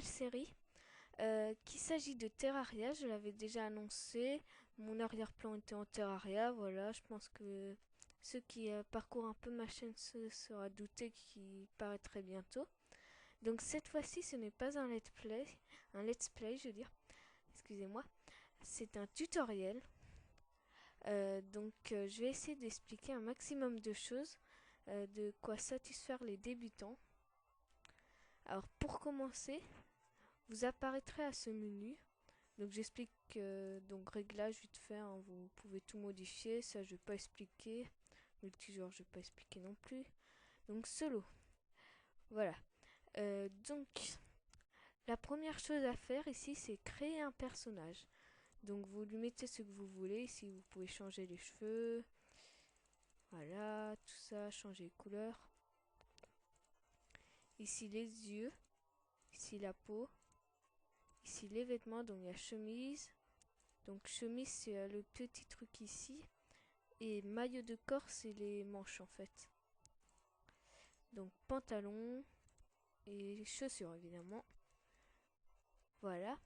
nouvelle série qui s'agit de Terraria. Je l'avais déjà annoncé. Mon arrière-plan était en Terraria. Voilà, je pense que ceux qui parcourent un peu ma chaîne se sera douté qu'il paraîtrait bientôt. Donc cette fois-ci, ce n'est pas un let's play, je veux dire. Excusez-moi. C'est un tutoriel. Je vais essayer d'expliquer un maximum de choses, de quoi satisfaire les débutants. Alors pour commencer, vous apparaîtrez à ce menu. Donc j'explique donc réglage vite fait, hein, vous pouvez tout modifier, ça je vais pas expliquer. Multijoueur je vais pas expliquer non plus. Donc solo. Voilà. Donc la première chose à faire ici c'est créer un personnage. Donc vous lui mettez ce que vous voulez. Ici vous pouvez changer les cheveux. Voilà, tout ça, changer les couleurs. Ici les yeux. Ici la peau. Ici les vêtements, donc il y a chemise. Donc chemise c'est le petit truc ici. Et maillot de corps c'est les manches en fait. Donc pantalon et chaussures évidemment. Voilà.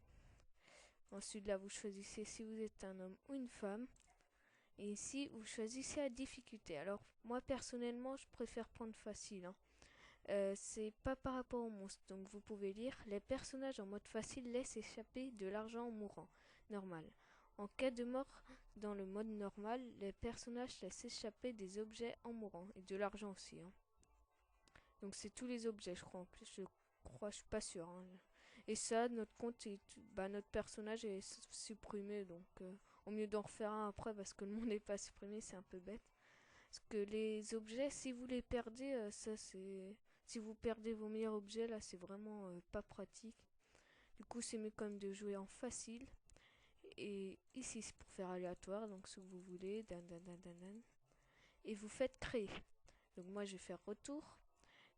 Ensuite là vous choisissez si vous êtes un homme ou une femme. Et ici vous choisissez la difficulté. Alors moi personnellement je préfère prendre facile, hein. C'est pas par rapport aux monstres. Donc vous pouvez lire: les personnages en mode facile laissent échapper de l'argent en mourant. Normal. En cas de mort dans le mode normal, les personnages laissent échapper des objets en mourant. Et de l'argent aussi, hein. Donc c'est tous les objets je crois en plus. Je suis pas sûr, hein. Et ça, notre compte est, notre personnage est supprimé. Donc au mieux d'en refaire un après parce que le monde n'est pas supprimé, c'est un peu bête. Parce que les objets, si vous les perdez, ça c'est... Si vous perdez vos meilleurs objets, là, c'est vraiment pas pratique. Du coup, c'est mieux quand même de jouer en facile. Et ici, c'est pour faire aléatoire, donc ce que vous voulez. Et vous faites créer. Donc moi, je vais faire retour.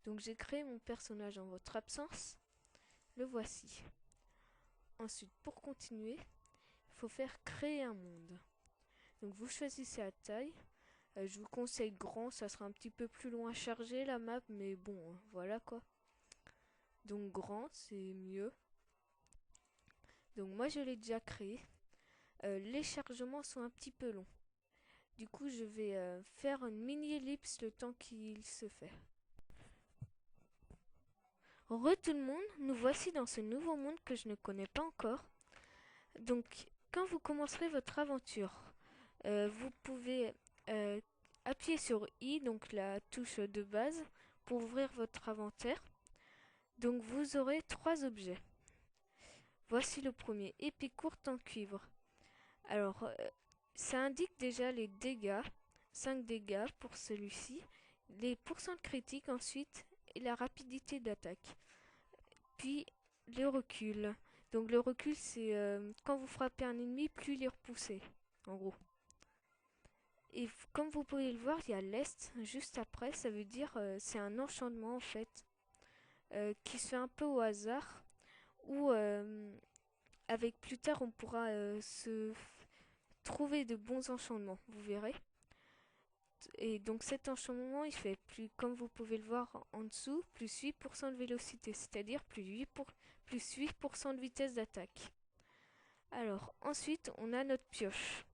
Donc j'ai créé mon personnage en votre absence. Le voici. Ensuite, pour continuer, il faut faire créer un monde. Donc vous choisissez la taille. Je vous conseille grand, ça sera un petit peu plus long à charger la map, mais bon, voilà quoi. Donc grand, c'est mieux. Donc moi je l'ai déjà créé. Les chargements sont un petit peu longs. Du coup je vais faire une mini ellipse le temps qu'il se fait. Re tout le monde, nous voici dans ce nouveau monde que je ne connais pas encore. Donc quand vous commencerez votre aventure, vous pouvez appuyer sur I, donc la touche de base, pour ouvrir votre inventaire. Donc vous aurez 3 objets. Voici le premier, épée courte en cuivre. Alors, ça indique déjà les dégâts, 5 dégâts pour celui-ci, les pourcents de critique ensuite, et la rapidité d'attaque. Puis, le recul. Donc le recul, c'est quand vous frappez un ennemi, plus il est repoussé, en gros. Et comme vous pouvez le voir, il y a l'est juste après, ça veut dire c'est un enchantement en fait, qui se fait un peu au hasard, ou avec plus tard on pourra se trouver de bons enchantements, vous verrez. Et donc cet enchantement il fait plus, comme vous pouvez le voir en dessous, plus 8% de vélocité, c'est-à-dire plus 8% de vitesse d'attaque. Alors ensuite on a notre pioche.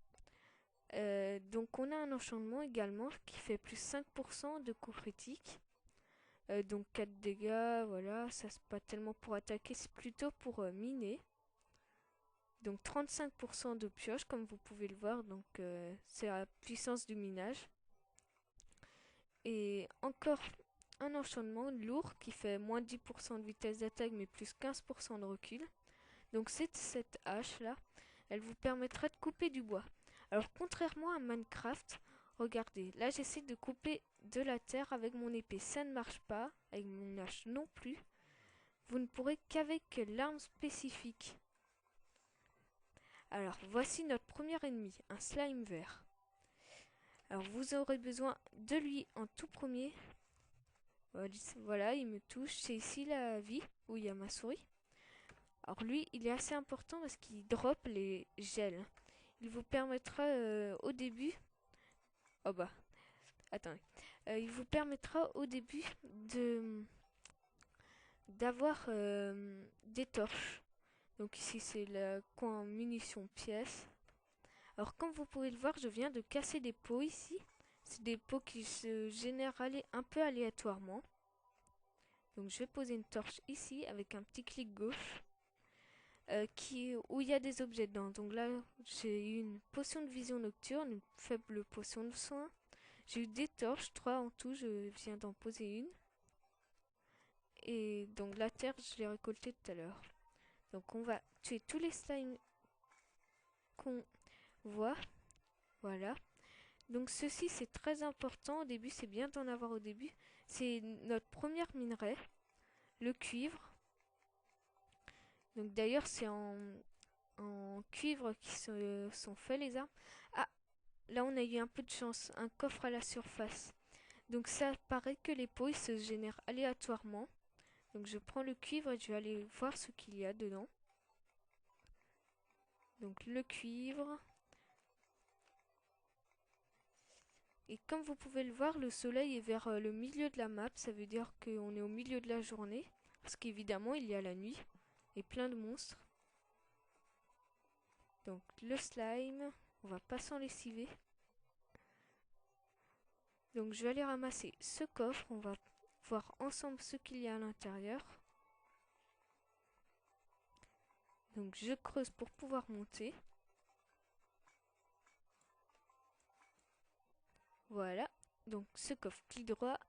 Donc on a un enchantement également qui fait plus 5% de coups critiques. Donc 4 dégâts, voilà, ça c'est pas tellement pour attaquer, c'est plutôt pour miner. Donc 35% de pioche comme vous pouvez le voir, donc c'est la puissance du minage. Et encore un enchantement lourd qui fait moins 10% de vitesse d'attaque mais plus 15% de recul. Donc cette hache là, elle vous permettra de couper du bois. Alors contrairement à Minecraft, regardez, là j'essaie de couper de la terre avec mon épée, ça ne marche pas, avec mon hache non plus. Vous ne pourrez qu'avec l'arme spécifique. Alors voici notre premier ennemi, un slime vert. Alors vous aurez besoin de lui en tout premier. Voilà, il me touche, c'est ici la vie où il y a ma souris. Alors lui, il est assez important parce qu'il drop les gels. Il vous permettra au début... Oh bah, attendez. Il vous permettra au début d'avoir des torches. Donc ici c'est le coin munitions pièces. Alors comme vous pouvez le voir, je viens de casser des pots ici. C'est des pots qui se génèrent un peu aléatoirement. Donc je vais poser une torche ici avec un petit clic gauche où il y a des objets dedans. Donc là j'ai eu une potion de vision nocturne, une faible potion de soin. J'ai eu des torches, 3 en tout, je viens d'en poser une. Et donc la terre, je l'ai récoltée tout à l'heure. Donc on va tuer tous les slimes qu'on voit. Voilà. Donc ceci c'est très important au début, c'est bien d'en avoir au début. C'est notre première minerai, le cuivre. Donc d'ailleurs c'est en cuivre qui sont faits les armes. Ah, là on a eu un peu de chance, un coffre à la surface. Donc ça paraît que les pots ils se génèrent aléatoirement. Donc je prends le cuivre et je vais aller voir ce qu'il y a dedans. Donc le cuivre. Et comme vous pouvez le voir, le soleil est vers le milieu de la map. Ça veut dire qu'on est au milieu de la journée. Parce qu'évidemment, il y a la nuit. Et plein de monstres. Donc le slime. On va pas s'en lessiver. Donc je vais aller ramasser ce coffre. On va voir ensemble ce qu'il y a à l'intérieur. Donc je creuse pour pouvoir monter. Voilà. Donc ce coffre, clic droit.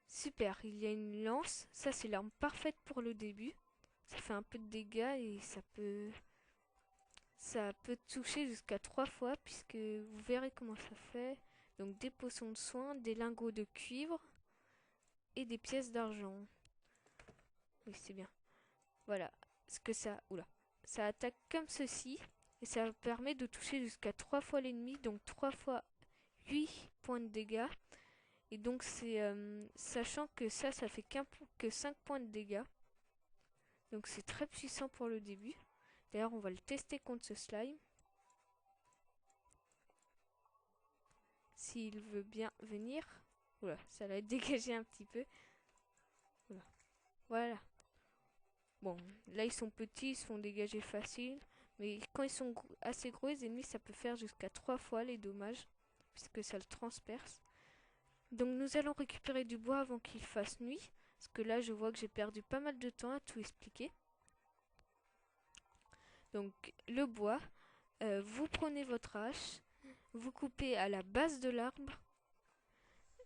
Super, il y a une lance. Ça c'est l'arme parfaite pour le début. Ça fait un peu de dégâts et ça peut toucher jusqu'à 3 fois puisque vous verrez comment ça fait. Donc des potions de soins, des lingots de cuivre et des pièces d'argent. Oui, c'est bien. Voilà. Ce que ça... Oula. Ça attaque comme ceci et ça permet de toucher jusqu'à 3 fois l'ennemi. Donc 3 fois 8 points de dégâts. Et donc c'est... sachant que ça fait que 5 points de dégâts. Donc c'est très puissant pour le début. D'ailleurs on va le tester contre ce slime. S'il veut bien venir. Oula, ça l'a dégagé un petit peu. Oula. Voilà. Bon, là ils sont petits, ils se font dégager facile. Mais quand ils sont assez gros, les ennemis, ça peut faire jusqu'à 3 fois les dommages. Puisque ça le transperce. Donc nous allons récupérer du bois avant qu'il fasse nuit. Parce que là je vois que j'ai perdu pas mal de temps à tout expliquer. Donc le bois, vous prenez votre hache, vous coupez à la base de l'arbre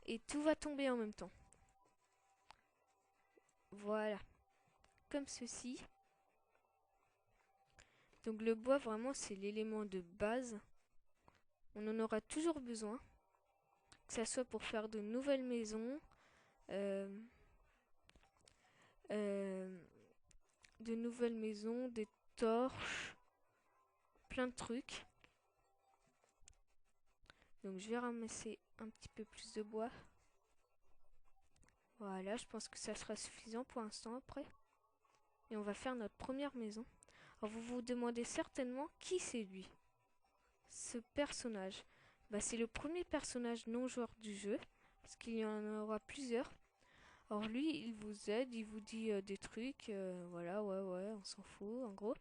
et tout va tomber en même temps. Voilà, comme ceci. Donc le bois vraiment c'est l'élément de base. On en aura toujours besoin, que ça soit pour faire de nouvelles maisons, des torches, plein de trucs. Donc je vais ramasser un petit peu plus de bois. Voilà, je pense que ça sera suffisant pour l'instant après. Et on va faire notre première maison. Alors vous vous demandez certainement qui c'est lui. Ce personnage. Bah, c'est le premier personnage non joueur du jeu. Parce qu'il y en aura plusieurs. Alors lui, il vous aide, il vous dit des trucs. Voilà, ouais, on s'en fout en gros.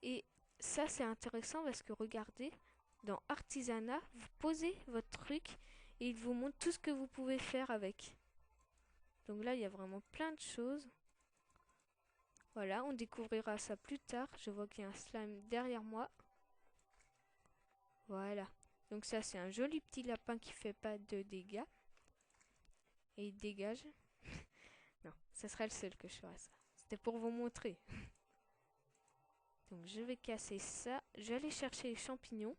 Et ça c'est intéressant parce que regardez, dans Artisanat, vous posez votre truc et il vous montre tout ce que vous pouvez faire avec. Donc là, il y a vraiment plein de choses. Voilà, on découvrira ça plus tard. Je vois qu'il y a un slime derrière moi. Voilà. Donc ça, c'est un joli petit lapin qui fait pas de dégâts. Et il dégage. Non, ça sera le seul que je ferai ça. C'était pour vous montrer. Donc je vais casser ça. Je vais aller chercher les champignons.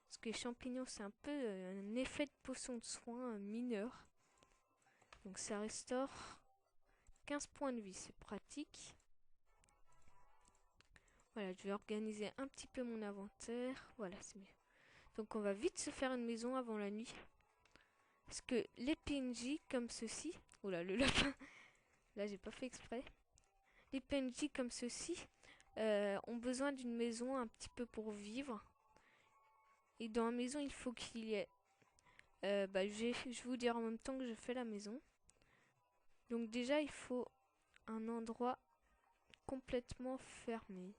Parce que les champignons, c'est un peu un effet de potion de soin mineur. Donc ça restaure 15 points de vie. C'est pratique. Voilà, je vais organiser un petit peu mon inventaire. Voilà, c'est mieux. Donc on va vite se faire une maison avant la nuit. Parce que les PNJ comme ceci... Oula, le lapin. Là, j'ai pas fait exprès. Les PNJ comme ceci ont besoin d'une maison un petit peu pour vivre. Et dans la maison, il faut qu'il y ait... je vais vous dire en même temps que je fais la maison. Donc déjà, il faut un endroit complètement fermé.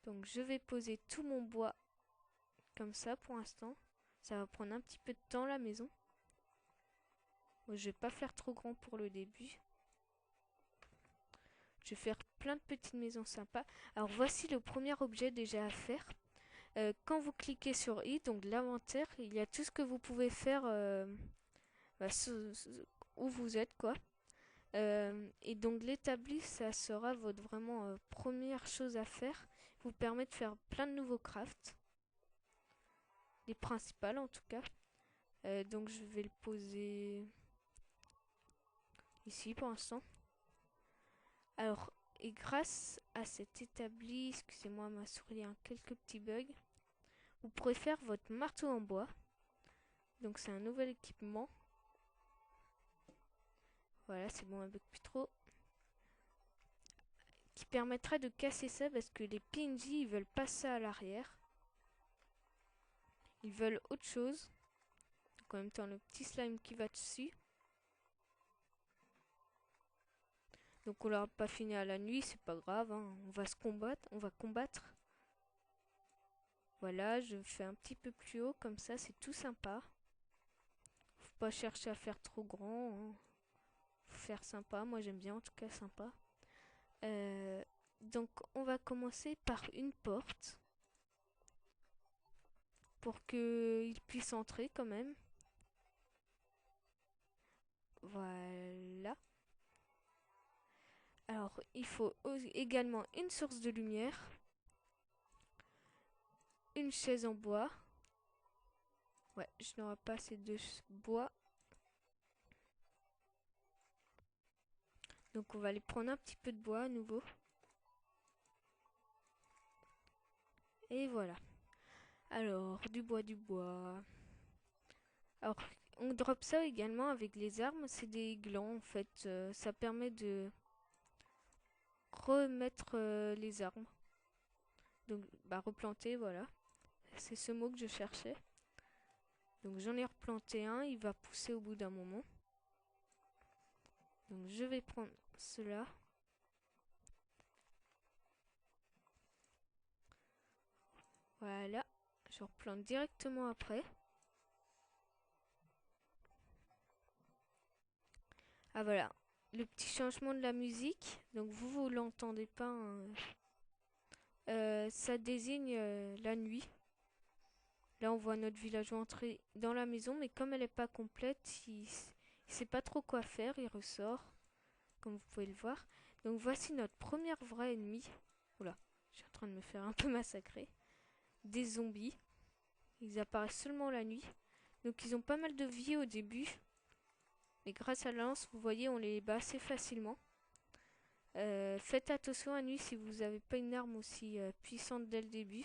Donc je vais poser tout mon bois comme ça pour l'instant. Ça va prendre un petit peu de temps la maison. Bon, je vais pas faire trop grand pour le début. Je vais faire plein de petites maisons sympas. Alors voici le premier objet déjà à faire. Quand vous cliquez sur I, donc l'inventaire, il y a tout ce que vous pouvez faire où vous êtes quoi. Et donc l'établi, ça sera votre vraiment première chose à faire. Vous permet de faire plein de nouveaux crafts. Les principales en tout cas. Donc je vais le poser ici pour l'instant. Alors, et grâce à cet établi, excusez-moi ma souris a quelques petits bugs, vous pourrez faire votre marteau en bois. Donc c'est un nouvel équipement. Voilà, c'est bon, un bug plus trop. Qui permettra de casser ça parce que les PNJ ils veulent pas ça à l'arrière. Ils veulent autre chose. Donc en même temps le petit slime qui va dessus. Donc on l'aura pas fini à la nuit, c'est pas grave, hein. On va se combattre, on va combattre. Voilà, je fais un petit peu plus haut, comme ça c'est tout sympa. Faut pas chercher à faire trop grand, hein. Faut faire sympa, moi j'aime bien en tout cas sympa. Donc on va commencer par une porte. Pour qu'il puisse entrer quand même. Voilà. Alors il faut également une source de lumière. Une chaise en bois. Ouais, je n'aurai pas assez de bois. Donc on va aller prendre un petit peu de bois à nouveau. Et voilà. Alors, du bois, du bois. Alors, on drop ça également avec les armes. C'est des glands en fait. Ça permet de remettre les armes. Donc, bah replanter, voilà. C'est ce mot que je cherchais. Donc j'en ai replanté un. Il va pousser au bout d'un moment. Donc je vais prendre cela. Voilà. Je replante directement après. Ah voilà. Le petit changement de la musique. Donc vous l'entendez pas. Hein. Ça désigne la nuit. Là on voit notre villageois entrer dans la maison. Mais comme elle n'est pas complète, il sait pas trop quoi faire. Il ressort. Comme vous pouvez le voir. Donc voici notre première vraie ennemie. Oula. Je suis en train de me faire un peu massacrer. Des zombies. Ils apparaissent seulement la nuit. Donc ils ont pas mal de vie au début. Mais grâce à la lance, vous voyez, on les bat assez facilement. Faites attention à nuit si vous n'avez pas une arme aussi puissante dès le début.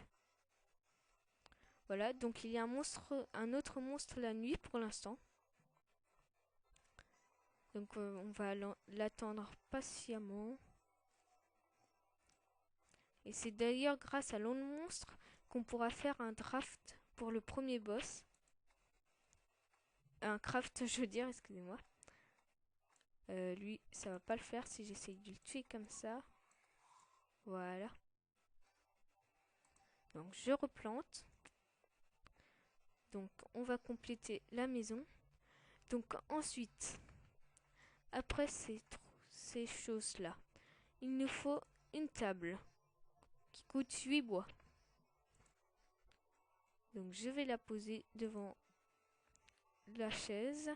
Voilà, donc il y a un autre monstre la nuit pour l'instant. Donc on va l'attendre patiemment. Et c'est d'ailleurs grâce à l'autre monstre qu'on pourra faire un draft pour le premier boss. Un craft, je veux dire, excusez-moi. Lui, ça va pas le faire si j'essaye de le tuer comme ça. Voilà. Donc je replante. Donc on va compléter la maison. Donc ensuite, après ces choses-là, il nous faut une table qui coûte 8 bois. Donc je vais la poser devant la chaise.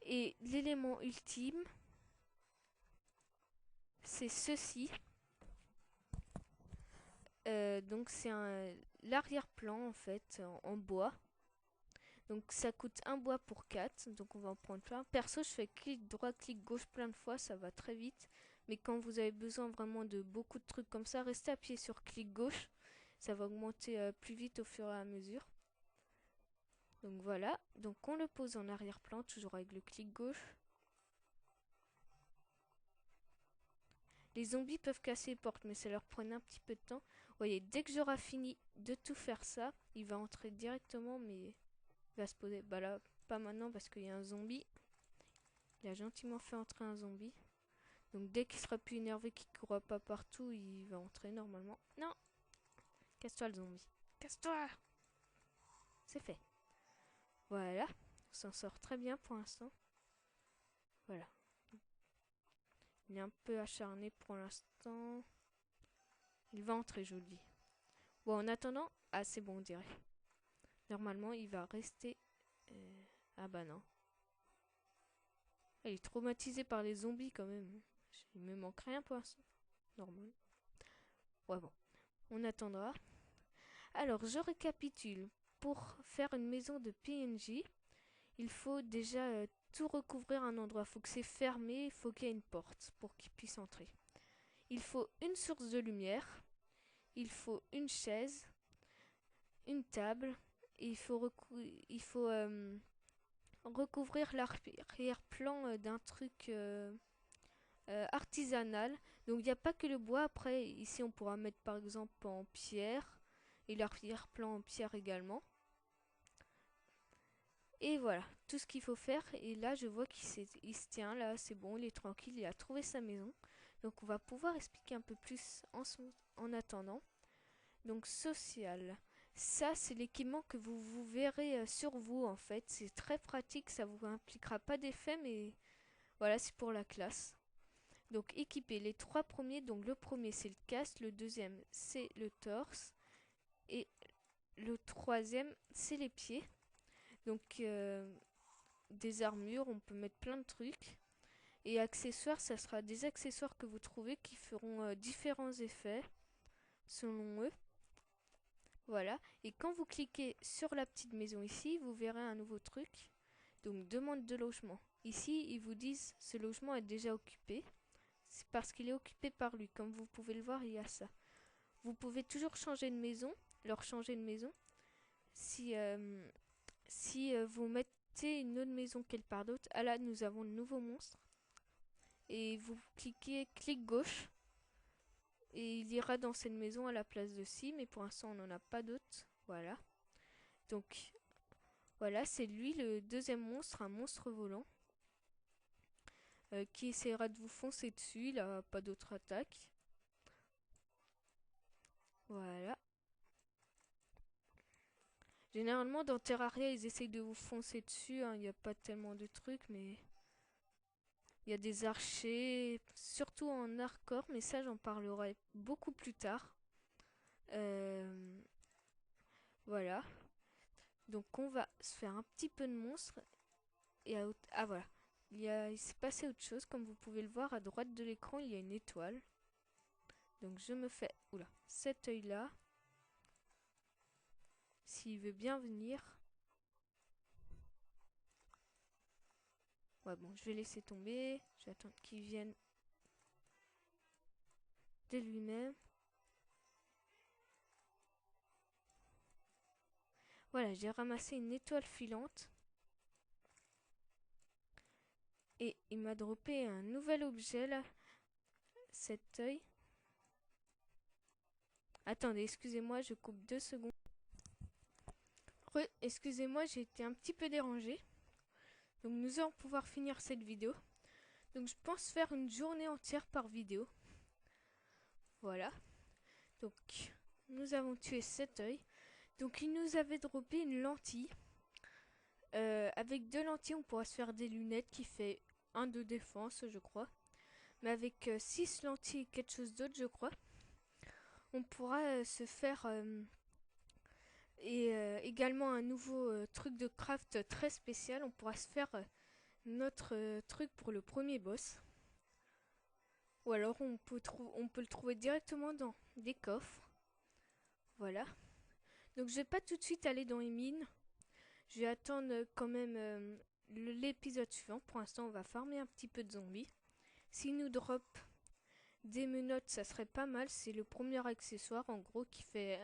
Et l'élément ultime, c'est ceci. Donc c'est l'arrière-plan en fait en bois. Donc ça coûte un bois pour 4. Donc on va en prendre plein. Perso je fais clic droit, clic gauche plein de fois. Ça va très vite. Mais quand vous avez besoin vraiment de beaucoup de trucs comme ça, restez appuyé sur clic gauche. Ça va augmenter plus vite au fur et à mesure. Donc voilà. Donc on le pose en arrière-plan. Toujours avec le clic gauche. Les zombies peuvent casser les portes, mais ça leur prend un petit peu de temps. Vous voyez, dès que j'aurai fini de tout faire ça, il va entrer directement, mais il va se poser. Bah là, Pas maintenant parce qu'il y a un zombie. Il a gentiment fait entrer un zombie. Donc dès qu'il sera plus énervé, qu'il ne courra pas partout, il va entrer normalement. Non! Casse-toi le zombie. Casse-toi! C'est fait. Voilà. On s'en sort très bien pour l'instant. Voilà. Il est un peu acharné pour l'instant. Il va entrer, je vous le dis. Bon, en attendant... Ah, c'est bon, on dirait. Normalement, il va rester... Ah bah non. Il est traumatisé par les zombies quand même. Il me manque rien pour l'instant. Normal. Ouais, bon. On attendra. Alors, je récapitule. Pour faire une maison de PNJ, il faut déjà tout recouvrir un endroit. Il faut que c'est fermé, il faut qu'il y ait une porte pour qu'il puisse entrer. Il faut une source de lumière. Il faut une chaise, une table. Et il faut recouvrir l'arrière-plan d'un truc artisanal. Donc il n'y a pas que le bois. Après, ici, on pourra mettre par exemple en pierre. Et l'arrière-plan en pierre également. Et voilà, tout ce qu'il faut faire. Et là, je vois qu'il se tient. Là, c'est bon, il est tranquille. Il a trouvé sa maison. Donc on va pouvoir expliquer un peu plus en attendant. Donc social. Ça, c'est l'équipement que vous verrez sur vous en fait. C'est très pratique, ça vous impliquera pas d'effet, mais voilà, c'est pour la classe. Donc équiper les trois premiers. Donc le premier c'est le casque, le deuxième c'est le torse et le troisième c'est les pieds. Donc des armures, on peut mettre plein de trucs. Et accessoires, ça sera des accessoires que vous trouvez qui feront différents effets selon eux. Voilà, et quand vous cliquez sur la petite maison ici, vous verrez un nouveau truc. Donc demande de logement. Ici, ils vous disent ce logement est déjà occupé. C'est parce qu'il est occupé par lui. Comme vous pouvez le voir, il y a ça. Vous pouvez toujours changer de maison, leur changer de maison. Si vous mettez une autre maison quelque part d'autre, ah là nous avons le nouveau monstre. Et vous cliquez clic gauche. Et il ira dans cette maison à la place de ci, mais pour l'instant on n'en a pas d'autres. Voilà. Donc voilà, c'est lui le deuxième monstre, un monstre volant. Qui essaiera de vous foncer dessus, il n'a pas d'autre attaque. Voilà. Généralement dans Terraria ils essayent de vous foncer dessus, hein. Il n'y a pas tellement de trucs, mais... Il y a des archers, surtout en hardcore, mais ça j'en parlerai beaucoup plus tard. Voilà. Donc on va se faire un petit peu de monstres. Et ah voilà. Il s'est passé autre chose. Comme vous pouvez le voir à droite de l'écran, il y a une étoile. Donc je me fais cet œil là. S'il veut bien venir. Ouais bon, je vais laisser tomber. Je vais attendre qu'il vienne de lui-même. Voilà, j'ai ramassé une étoile filante. Et il m'a droppé un nouvel objet là. Cet œil. Attendez, excusez-moi, je coupe 2 secondes. Excusez-moi, j'ai été un petit peu dérangée. Donc nous allons pouvoir finir cette vidéo. Donc je pense faire une journée entière par vidéo. Voilà. Donc nous avons tué cet œil. Donc il nous avait droppé une lentille. Avec 2 lentilles, on pourra se faire des lunettes qui fait 1 de défense, je crois. Mais avec 6 lentilles et quelque chose d'autre, je crois, on pourra se faire... également un nouveau truc de craft très spécial. On pourra se faire notre truc pour le premier boss. Ou alors on peut le trouver directement dans des coffres. Voilà. Donc je vais pas tout de suite aller dans les mines. Je vais attendre quand même l'épisode suivant. Pour l'instant on va farmer un petit peu de zombies. S'il nous drop des menottes, ça serait pas mal. C'est le premier accessoire en gros qui fait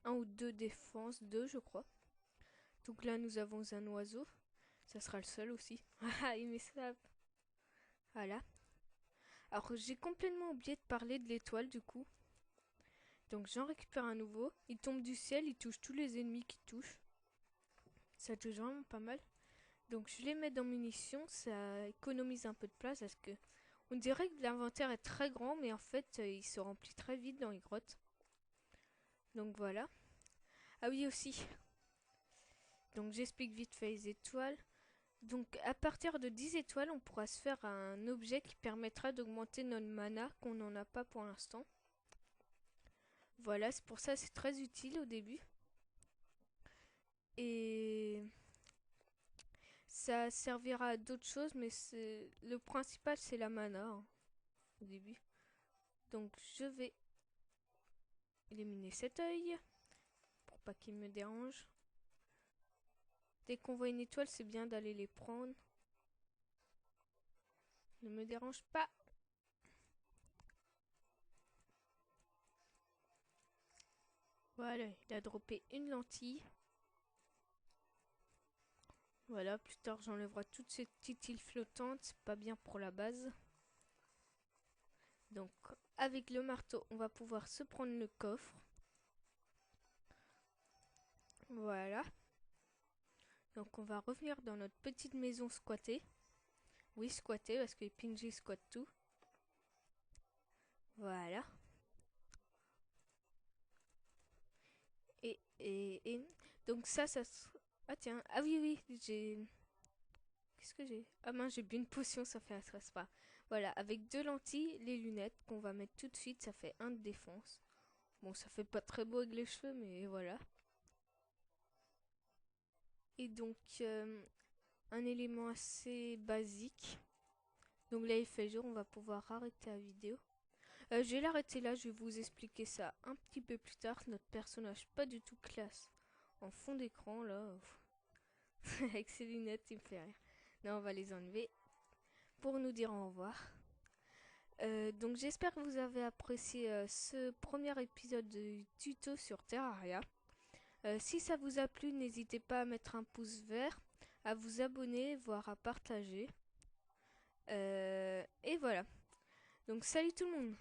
1 ou 2 défenses, 2 je crois. Donc là nous avons un oiseau. Ça sera le seul aussi. Ah il m'escape. Voilà. Alors j'ai complètement oublié de parler de l'étoile du coup. Donc j'en récupère un nouveau. Il tombe du ciel, il touche tous les ennemis qui touchent. Ça touche vraiment pas mal. Donc je les mets dans munitions, ça économise un peu de place parce que on dirait que l'inventaire est très grand, mais en fait il se remplit très vite dans les grottes. Donc voilà. Ah oui aussi. Donc j'explique vite fait les étoiles. Donc à partir de 10 étoiles, on pourra se faire un objet qui permettra d'augmenter notre mana qu'on n'en a pas pour l'instant. Voilà, c'est pour ça c'est très utile au début. Et ça servira à d'autres choses, mais le principal c'est la mana hein, au début. Donc je vais éliminer cet œil pour pas qu'il me dérange. Dès qu'on voit une étoile, c'est bien d'aller les prendre. Ne me dérange pas. Voilà, il a droppé une lentille. Voilà, plus tard j'enlèverai toutes ces petites îles flottantes, c'est pas bien pour la base. Donc avec le marteau, on va pouvoir se prendre le coffre. Voilà. Donc on va revenir dans notre petite maison squattée. Oui, squattée parce que les PNJ squattent tout. Voilà. Et donc ça Ah tiens, ah oui, j'ai... Qu'est-ce que j'ai? Ah mince, j'ai bu une potion, ça fait un stress pas. Voilà, avec 2 lentilles, les lunettes qu'on va mettre tout de suite, ça fait 1 de défense. Bon, ça fait pas très beau avec les cheveux, mais voilà. Et donc, un élément assez basique. Donc là, il fait jour, on va pouvoir arrêter la vidéo. Je vais l'arrêter là, je vais vous expliquer ça un petit peu plus tard. Notre personnage pas du tout classe en fond d'écran, là. Avec ses lunettes, il me fait rire. Non, on va les enlever pour nous dire au revoir. Donc j'espère que vous avez apprécié ce premier épisode de tuto sur Terraria. Si ça vous a plu, n'hésitez pas à mettre un pouce vert, à vous abonner, voire à partager. Et voilà. Donc salut tout le monde.